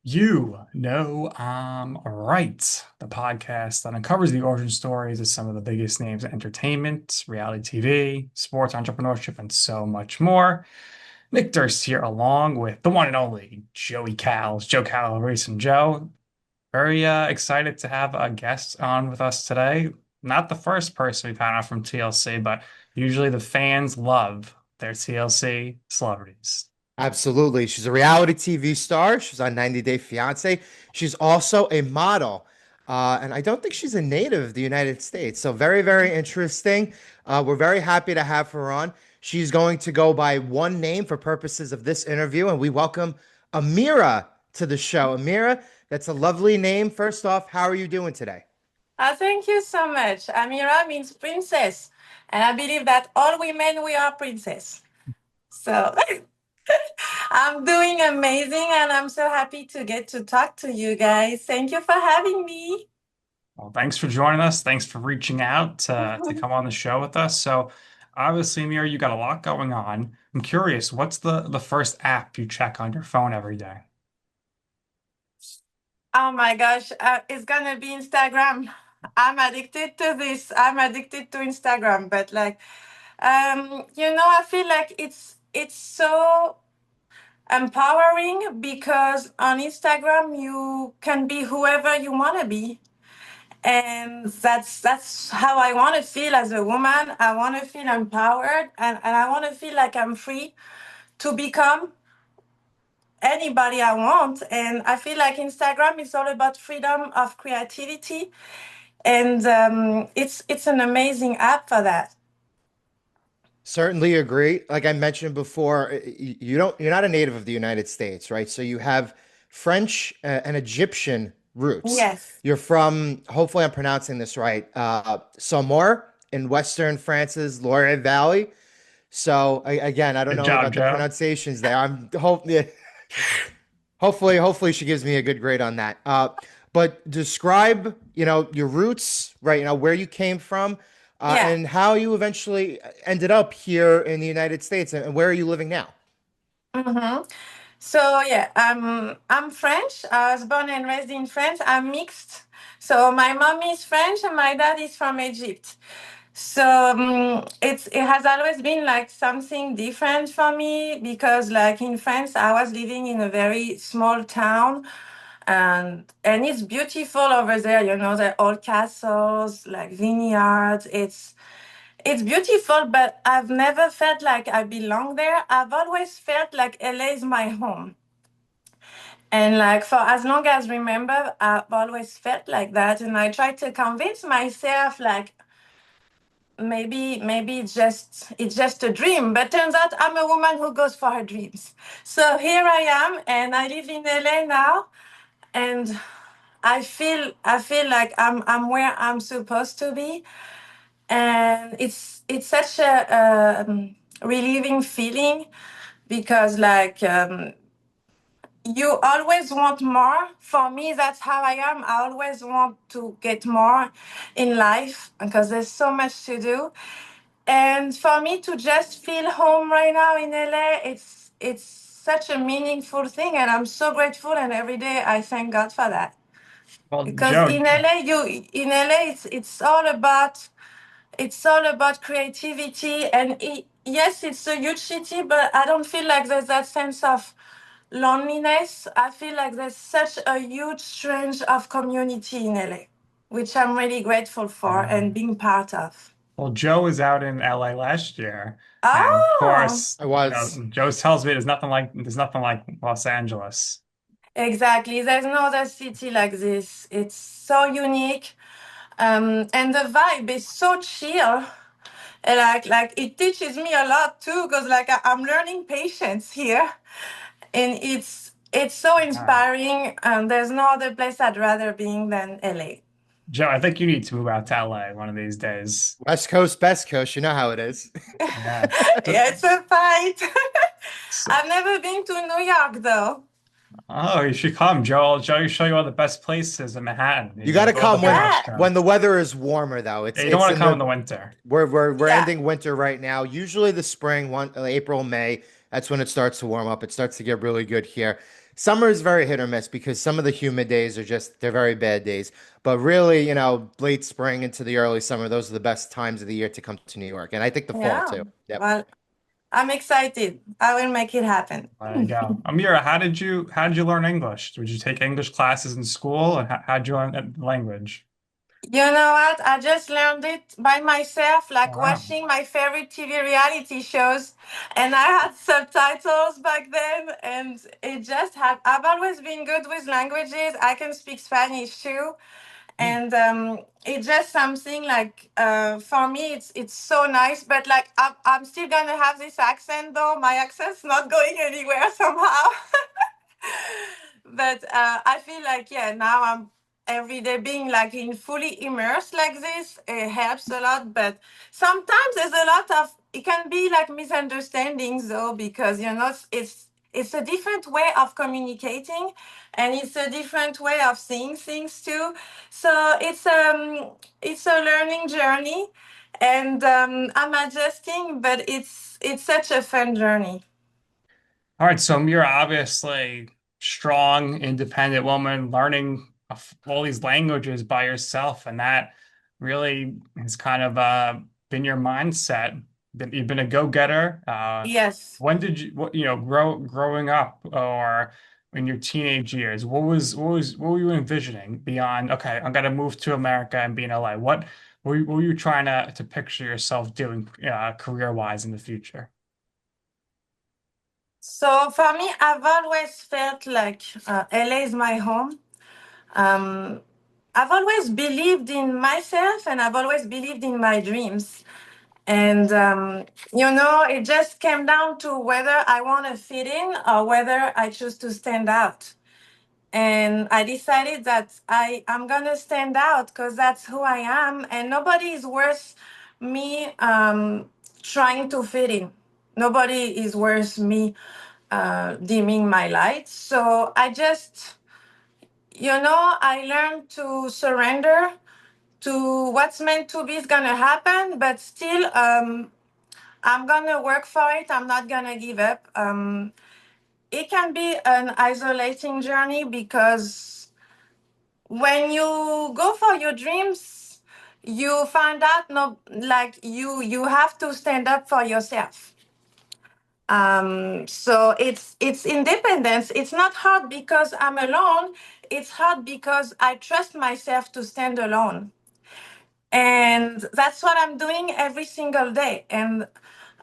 You know I'm right. The podcast that uncovers the origin stories of some of the biggest names in entertainment, reality TV, sports entrepreneurship, and so much more. Nick Durst here, along with the one and only Joe Calabrese and Joe. Very excited to have a guest on with us today. Not the first person we've had on from TLC, but usually the fans love their TLC celebrities. Absolutely. She's a reality TV star. She's on 90 Day Fiancé. She's also a model. And I don't think she's a native of the United States. So very, very interesting. We're very happy to have her on. She's going to go by one name for purposes of this interview. And we welcome Amira to the show. Amira, that's a lovely name. First off, how are you doing today? Thank you so much. Amira means princess, and I believe that all women we are princess. So I'm doing amazing, and I'm so happy to get to talk to you guys. Thank you for having me. Well, thanks for joining us. Thanks for reaching out to come on the show with us. So, obviously, Amir, you got a lot going on. I'm curious, what's the first app you check on your phone every day? Oh my gosh, it's gonna be Instagram. I'm addicted to this. I'm addicted to Instagram, but I feel like it's so empowering because on Instagram you can be whoever you want to be, and that's how I want to feel as a woman. I want to feel empowered, and I want to feel like I'm free to become anybody I want. And I feel like Instagram is all about freedom of creativity, and it's an amazing app for that. Certainly agree. Like I mentioned before, you're not a native of the United States, right? So you have French and Egyptian roots. Yes. You're from, hopefully I'm pronouncing this right, Saumur in Western France's Loire Valley. So again, I don't Good know job, about the Joe. pronunciations there. Yeah, hopefully she gives me a good grade on that. But describe, your roots, right? Where you came from, Yeah. and how you eventually ended up here in the United States, and where are you living now? Mm-hmm. So yeah, I'm French. I was born and raised in France. I'm mixed. So my mom is French and my dad is from Egypt. So it has always been like something different for me because like in France I was living in a very small town, and it's beautiful over there. They're all castles, like vineyards. It's beautiful, but I've never felt like I belong there. I've always felt like LA is my home. And like for as long as remember, I've always felt like that. And I try to convince myself like maybe it's just a dream. But turns out I'm a woman who goes for her dreams. So here I am and I live in LA now, and I feel like I'm where I'm supposed to be. And it's such a relieving feeling because you always want more. For me, that's how I am. I always want to get more in life because there's so much to do. And for me to just feel home right now in LA, it's such a meaningful thing, and I'm so grateful. And every day I thank God for that Well, because Joe, in LA it's all about creativity, and yes, it's a huge city, but I don't feel like there's that sense of loneliness. I feel like there's such a huge strength of community in LA, which I'm really grateful for and being part of. well, Joe was out in LA last year, and of Oh, course, I was. Joe tells me there's nothing like Los Angeles. exactly. There's no other city like this. It's so unique. And the vibe is so chill. And like it teaches me a lot too, because I'm learning patience here, and it's so Ah. inspiring. There's no other place I'd rather be than LA. Joe, I think you need to move out to LA one of these days. West Coast, best coast, you know how it is. Yeah. Yeah, it's a fight. So, I've never been to New York though. Oh, you should come, Joe. Joe, show you all the best places in Manhattan. You You got know, to go to the come big Yeah, when the restaurants. weather is warmer though. Yeah, you don't It's want to in come in the the winter. we're yeah, ending winter right now. Usually the spring, April, May, that's when it starts to warm up. It starts to get really good here. Summer is very hit or miss because some of the humid days are just they're very bad days. But really, late spring into the early summer, those are the best times of the year to come to New York. And I think the fall yeah. too. Yep. Well, I'm excited. I will make it happen. There you go. Amira, how did you learn English? Did you take English classes in school, and how'd you learn that language? You know what? I just learned it by myself, Oh, like wow. watching my favorite TV reality shows. And I had subtitles back then, and it just had. I've always been good with languages. I can speak Spanish too. Hmm. And it's just something like for me, it's so nice. But like I'm still gonna have this accent though. My accent's not going anywhere somehow. But I feel like yeah, now I'm every day being like in fully immersed like this. It helps a lot, but sometimes there's a lot of it can be like misunderstandings though because it's a different way of communicating and it's a different way of seeing things too. So it's a learning journey, and I'm adjusting, but it's such a fun journey. All right, so you're obviously strong, independent woman learning all these languages by yourself, and that really has kind of been your mindset. You've been a go-getter. Yes. When did you, growing up or in your teenage years, what were you envisioning beyond, okay, I'm gonna move to America and be in LA? What were you trying to picture yourself doing career-wise in the future? So for me, I've always felt like LA is my home. Um, I've always believed in myself and I've always believed in my dreams. And, it just came down to whether I want to fit in or whether I choose to stand out. And I decided that I'm going to stand out because that's who I am. And nobody is worth me trying to fit in. Nobody is worth me dimming my lights. So I learned to surrender to what's meant to be is going to happen, but still, I'm going to work for it. I'm not going to give up. It can be an isolating journey because when you go for your dreams, you find out no, like you have to stand up for yourself. So it's independence. It's not hard because I'm alone. It's hard because I trust myself to stand alone. And that's what I'm doing every single day. And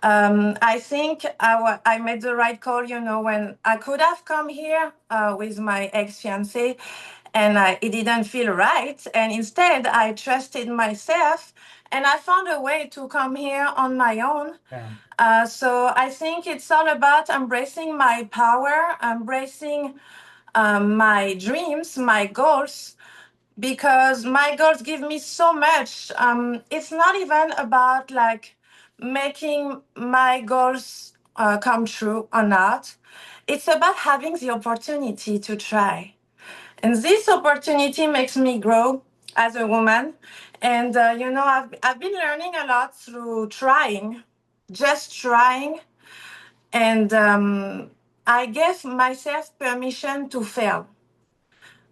I think I made the right call, when I could have come here with my ex-fiancé and it didn't feel right. And instead, I trusted myself and I found a way to come here on my own. Yeah. So I think it's all about embracing my power, embracing my dreams, my goals, because my goals give me so much. It's not even about like making my goals come true or not. It's about having the opportunity to try. And this opportunity makes me grow as a woman. And, I've been learning a lot through trying, just trying. And I gave myself permission to fail,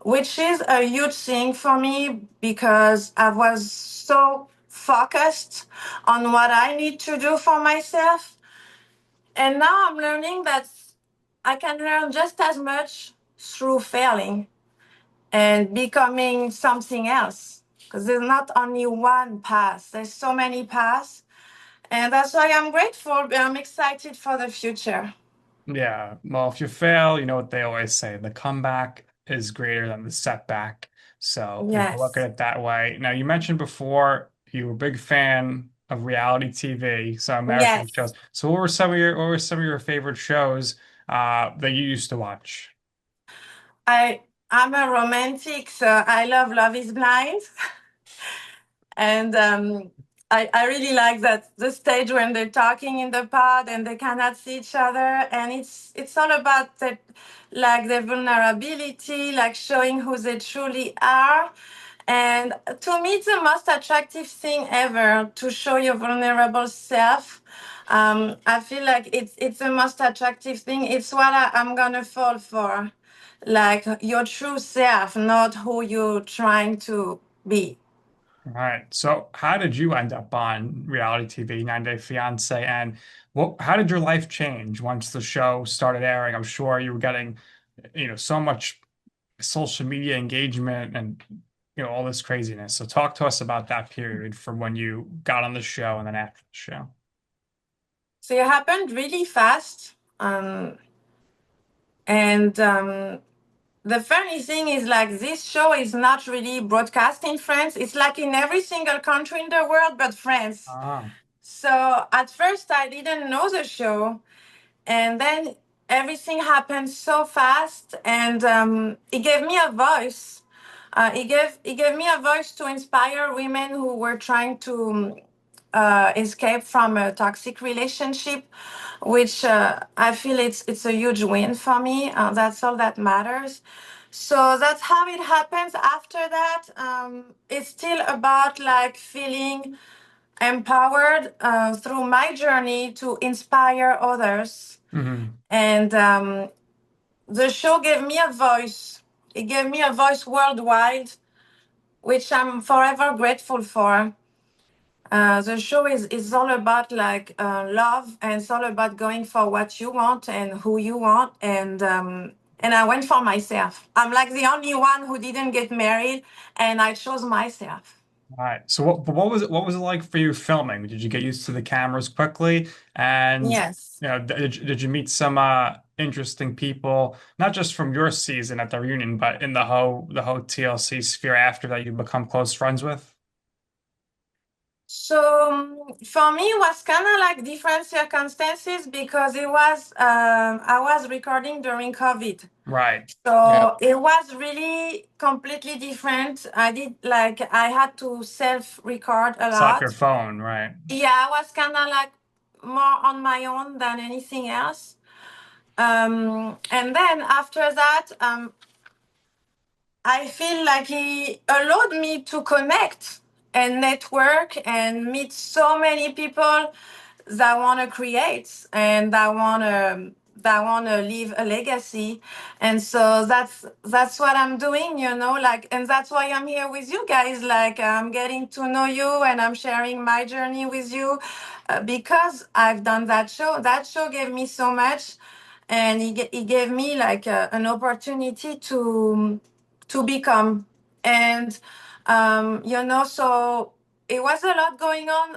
which is a huge thing for me because I was so focused on what I need to do for myself. And now I'm learning that I can learn just as much through failing and becoming something else. Because there's not only one path, there's so many paths. And that's why I'm grateful. I'm excited for the future. Yeah, well, if you fail, you know what they always say, the comeback is greater than the setback. So if you look at Yes. it that way. Now, you mentioned before you were a big fan of reality TV, so American shows. Yes. So what were some of your favorite shows that you used to watch? I I'm a romantic, so I love Love is Blind. And I really like that the stage when they're talking in the pod and they cannot see each other, and it's all about the, like the vulnerability, like showing who they truly are. And to me, it's the most attractive thing ever to show your vulnerable self. I feel like it's the most attractive thing. It's what I'm gonna fall for, like your true self, not who you're trying to be. All right. So how did you end up on reality TV, 90 Day Fiancé? And how did your life change once the show started airing? I'm sure you were getting, so much social media engagement and, all this craziness. So talk to us about that period from when you got on the show and then after the show. So it happened really fast. And the funny thing is, like, this show is not really broadcast in France. It's like in every single country in the world but France. Ah, So at first, I didn't know the show. And then everything happened so fast. And it gave me a voice. It gave me a voice to inspire women who were trying to escape from a toxic relationship, which I feel it's a huge win for me. That's all that matters. So that's how it happens. After that, it's still about like feeling empowered through my journey to inspire others. hmm. And the show gave me a voice. It gave me a voice worldwide, which I'm forever grateful for. The show is all about like love, and it's all about going for what you want and who you want, and I went for myself. I'm like the only one who didn't get married, and I chose myself. All right. So what was it like for you filming? Did you get used to the cameras quickly? And Yes. did you meet some interesting people, not just from your season at the reunion, but in the whole TLC sphere after that you become close friends with? So for me, it was kind of like different circumstances because I was recording during COVID. Right. Yep. So it was really completely different. I had to self record a It's like your lot. phone, right? Yeah, I was kind of like more on my own than anything else. And then after that, I feel like he allowed me to connect and network and meet so many people that want to create and that want to leave a legacy. And so that's what I'm doing, like, and that's why I'm here with you guys. Like, I'm getting to know you and I'm sharing my journey with you, because I've done that show gave me so much, and he gave me like an opportunity to become. And so it was a lot going on,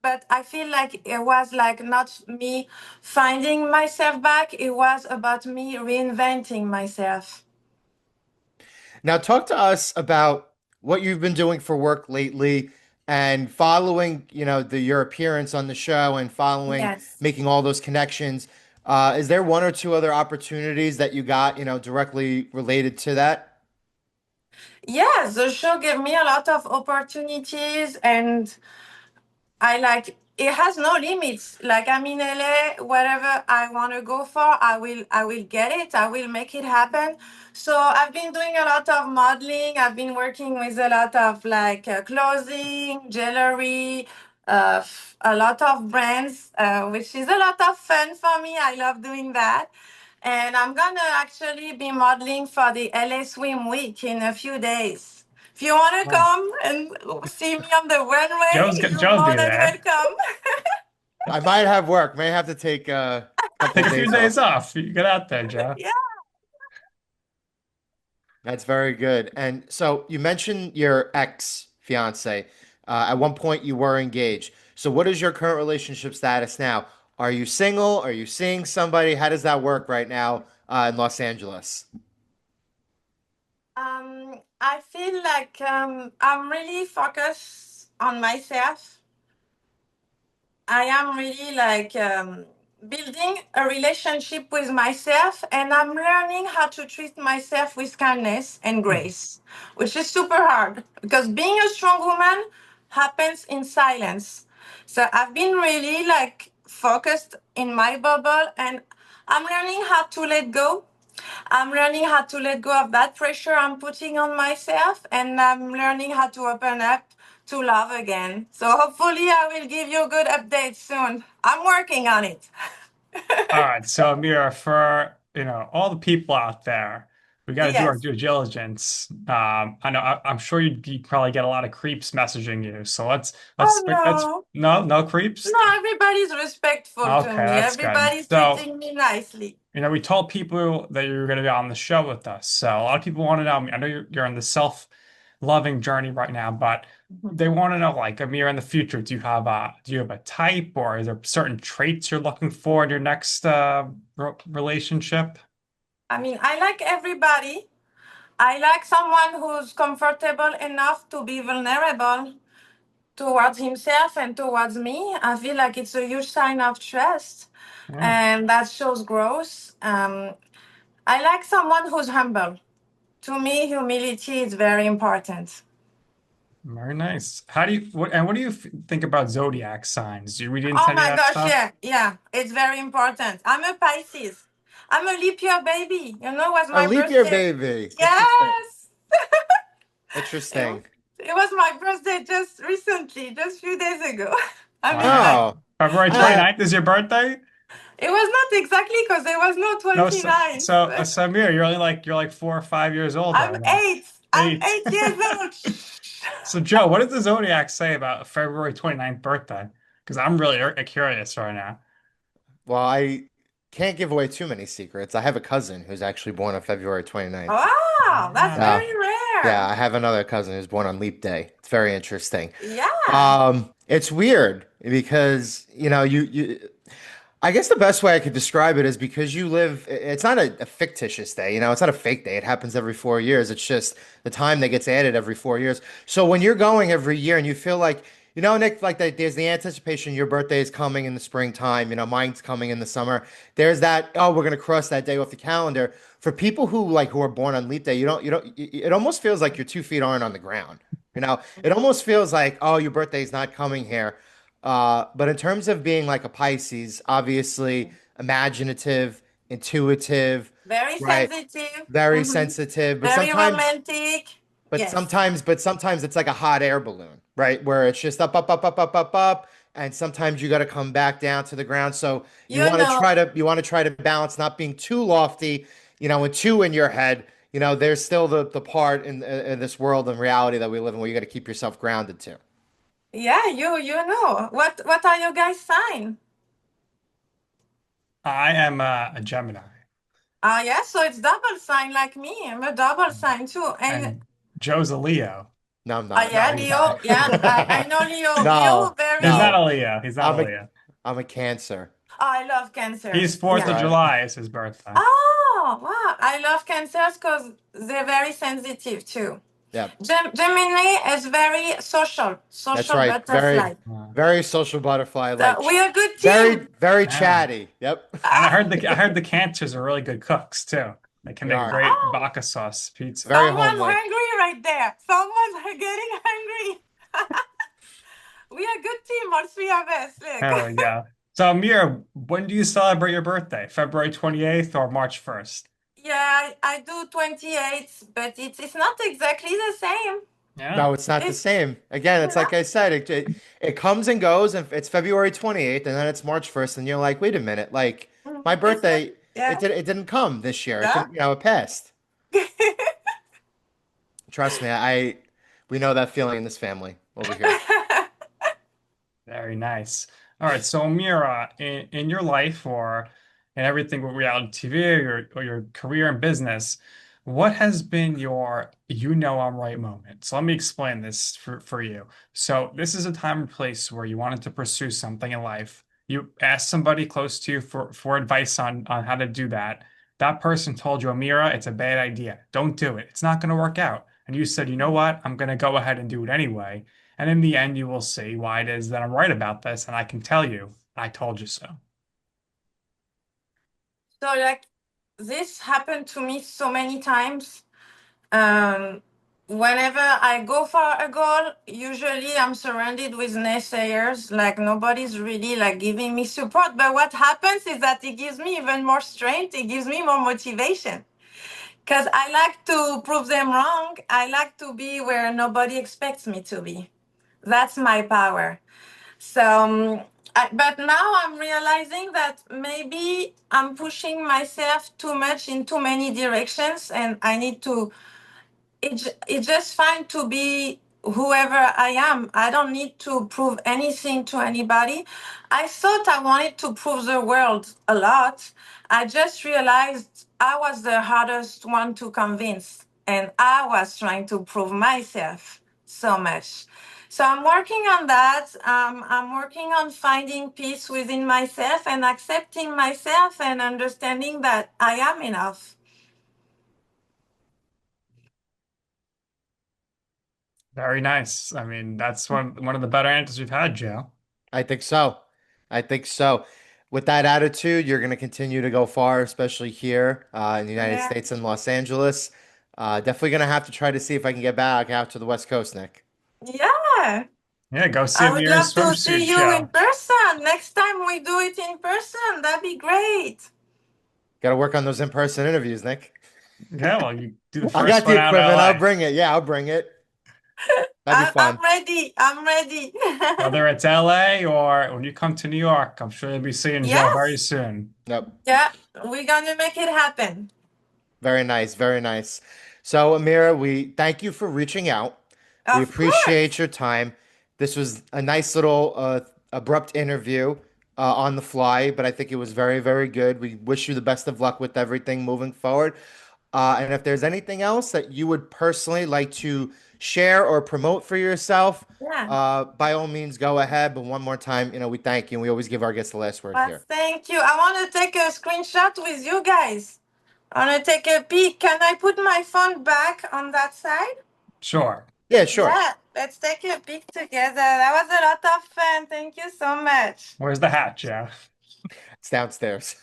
but I feel like it was like not me finding myself back. It was about me reinventing myself. Now, talk to us about what you've been doing for work lately and following, your appearance on the show and following, Yes. making all those connections. Is there one or two other opportunities that you got, directly related to that? Yes, the show gave me a lot of opportunities, and I like it has no limits. Like, I'm in LA, wherever I want to go for, I will get it. I will make it happen. So I've been doing a lot of modeling. I've been working with a lot of like clothing, jewelry, a lot of brands, which is a lot of fun for me. I love doing that. And I'm gonna actually be modeling for the LA Swim Week in a few days. If you want to Oh, come and see me on the runway, you're Joe's more be than there. welcome. I might have work, may have to take a couple Take of a few days days off. off. You get out there, Joe. Yeah. That's very good. And so you mentioned your ex fiance. At one point, you were engaged. So, what is your current relationship status now? Are you single? Are you seeing somebody? How does that work right now in Los Angeles? I feel like I'm really focused on myself. I am really like building a relationship with myself, and I'm learning how to treat myself with kindness and grace, which is super hard because being a strong woman happens in silence. So I've been really like focused in my bubble, and I'm learning how to let go. I'm learning how to let go of that pressure I'm putting on myself, and I'm learning how to open up to love again. So hopefully I will give you a good update soon. I'm working on it. All right, so Amira, for all the people out there, we got to do our Yes. due diligence. I know I'm sure you probably get a lot of creeps messaging you. So Oh let's no. no creeps. No, everybody's respectful to Okay, me. that's good. Everybody's So treating me nicely. we told people that you were going to be on the show with us. So a lot of people want to know. I know you're on the self-loving journey right now, but they want to know, like, Amir, in the future, do you have a type, or is there certain traits you're looking for in your next relationship? I mean, I like everybody. I like someone who's comfortable enough to be vulnerable towards himself and towards me. I feel like it's a huge sign of trust, Yeah, and that shows growth. I like someone who's humble. To me, humility is very important. very nice. What do you think about zodiac signs? Do you read into Oh any of my that gosh, stuff? yeah, yeah, it's very important. I'm a Pisces. I'm a leap year baby. Was A my leap year birthday. baby. Interesting. Yes. It, Interesting. it was my birthday just recently, just a few days ago. I All mean, right. like, Oh, February I 29th is your birthday? it was not exactly because there was no No, so 29th. so, so Amir, you're like 4 or 5 years old I'm right now. 8. I'm Eight. 8 years old. So, Joe, what does the Zodiac say about February 29th birthday? Because I'm really curious right now. well, I can't give away too many secrets. I have a cousin who's actually born on February 29th. Wow, that's Ah, very Yeah, rare. I have another cousin who's born on leap day. It's very interesting. Yeah. It's weird because, I guess the best way I could describe it is because you live, it's not a fictitious day, it's not a fake day. It happens every 4 years. It's just the time that gets added every 4 years. So when you're going every year and you feel like, Nick, like that, there's the anticipation your birthday is coming in the springtime, mine's coming in the summer. There's that, oh, we're gonna cross that day off the calendar. For people who are born on leap day, it almost feels like your 2 feet aren't on the ground. It almost feels like, oh, your birthday's not coming here. But in terms of being like a Pisces, obviously imaginative, intuitive, Very right? sensitive. Very sensitive, but Very sometimes, romantic. but Yes. sometimes, but sometimes it's like a hot air balloon, right? Where it's just up, up, up, up, up, up, up, and sometimes you got to come back down to the ground. So you You want to know. try to you want to try to balance not being too lofty, and too in your head. There's still the part in this world and reality that we live in where you got to keep yourself grounded too. Yeah, you know. What are your guys' sign? I am a Gemini, Ah, yeah, so it's double sign like me. I'm a double sign too. And and Joe's a Leo. No, I'm not. No, yeah, he's not. Leo. Yeah, I know Leo. Leo No, He's not very. a Leo. He's not a I'm a Leo. I'm a Cancer. Oh, I love Cancer. He's 4th Yeah. of Right. July is his birthday. Oh, wow. I love Cancers because they're very sensitive too. Yeah, Gemini is very social, that's social right. Very, butterfly. Uh, very social butterfly, So like we're a good team. very, very yeah. chatty. Yep. And Ah, I heard the Cancers are really good cooks too. They can We make are great oh, baka sauce pizza. very someone's homely. hungry right there. Someone's getting hungry. We are a good team, all three of us. Look. There we go. So, Amir, when do you celebrate your birthday? February 28th or March 1st? Yeah, I do 28, but it's not exactly the same. Yeah. No, it's not the It's same. Again, it's like I said, it comes and goes, and it's February 28th, and then it's March 1st, and you're like, wait a minute, like my it's not, birthday, yeah. it didn't come this year. It Yeah. didn't, it passed. Trust me, we know that feeling in this family over here. Very nice. All right. So, Amira, in your life or in everything with reality TV or your career and business, what has been your I'm right moment? So let me explain this for you. So this is a time and place where you wanted to pursue something in life. You asked somebody close to you for advice on how to do that. That person told you, Amira, it's a bad idea. Don't do it. It's not going to work out. And you said, you know what? I'm going to go ahead and do it anyway. And in the end, you will see why it is that I'm right about this. And I can tell you, I told you so. So like this happened to me so many times. Um, whenever I go for a goal, usually I'm surrounded with naysayers. Like nobody's really like giving me support. But what happens is that it gives me even more strength. It gives me more motivation. Because I like to prove them wrong. I like to be where nobody expects me to be. That's my power. So, but now I'm realizing that maybe I'm pushing myself too much in too many directions, and I need to. It's just fine to be whoever I am. I don't need to prove anything to anybody. I thought I wanted to prove the world a lot. I just realized I was the hardest one to convince, and I was trying to prove myself so much. So I'm working on that. I'm working on finding peace within myself and accepting myself and understanding that I am enough. Very nice. I mean, that's one of the better answers we've had, Joe. I think so. I think so. With that attitude, you're going to continue to go far, especially here in the United Yeah. States and Los Angeles. Definitely going to have to try to see if I can get back out to the West Coast, Nick. Yeah. Yeah, go see I would Amira's love to swimsuit see you in show. person. Next time we do it in person, that'd be great. Got to work on those in-person interviews, Nick. Yeah, well, you do the I first got the one out of equipment. I'll LA. bring it. Yeah, I'll bring it. That'd be I'm fun. ready. I'm ready. Whether it's LA or when you come to New York, I'm sure you'll be seeing Joe very Yes. soon. Yep. Yeah, we're gonna make it happen. Very nice. Very nice. So, Amira, we thank you for reaching out. We Of appreciate course. your time. This was a nice little abrupt interview on the fly, but I think it was very, very good. We wish you the best of luck with everything moving forward. And if there's anything else that you would personally like to share or promote for yourself, Yeah. by all means, go ahead. But one more time, we thank you. And we always give our guests the last word Well, here. thank you. I want to take a screenshot with you guys. I want to take a peek. Can I put my phone back on that side? Sure. Yeah, sure. Yeah, let's take a peek together. That was a lot of fun. Thank you so much. Where's the hat, Joe? It's downstairs.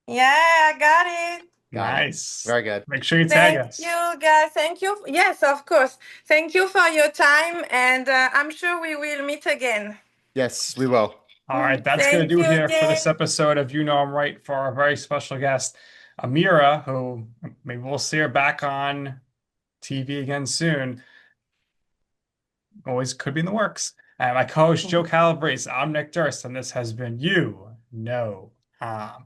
Yeah, I got it. Got it. Nice. Very good. Make sure you tag Thank us. you, guys. Thank you. Yes, of course. Thank you for your time, and I'm sure we will meet again. Yes, we will. All right, that's going to Thank do you here for this again. episode of You Know I'm Right for our very special guest, Amira, who maybe we'll see her back on TV again soon. Always could be in the works. And my co-host Joe Calabrese, I'm Nick Durst, and this has been You Know I'm